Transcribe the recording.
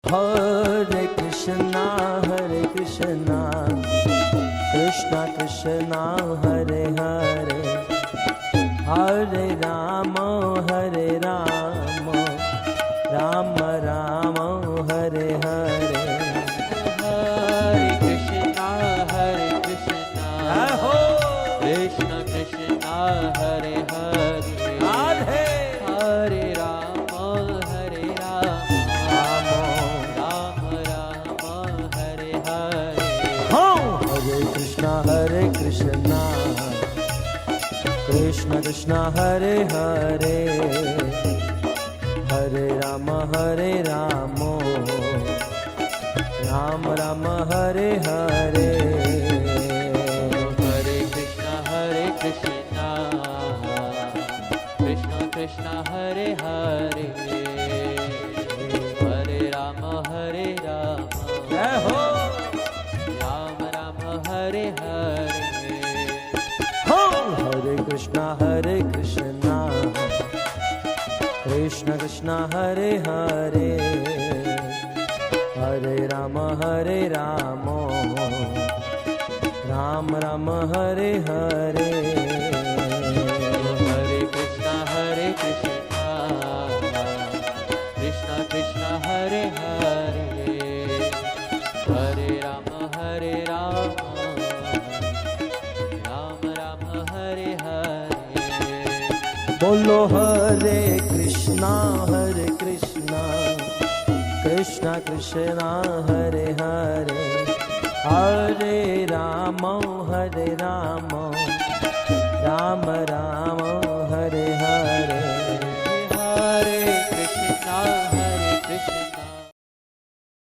Hare Krishna, Krishna Krishna, Hare Hare, Hare Rama, Rama Rama, Hare Hare. Hare Krishna, Krishna Krishna, Hare Hare, Radhe. Hare Rama, Rama Rama, Hare Hare. Oh, Hare Krishna, Krishna Krishna, Hare Hare, Hare Rama, Rama Rama, Hare Hare. Hare Krishna, Krishna Krishna, Hare Hare, Hare Rama, Jai ho. Rama Rama, Hare Hare. Oh, Hare Krishna, Krishna Krishna, Hare Hare, Hare Rama, Rama Rama, Hare Hare. Hare Krishna, Krishna Krishna, Hare Hare, Hare Rama, Rama Rama, Hare Hare. Bolo Hare Krishna, Krishna Krishna, Hare Hare, Hare Rama, Rama Rama,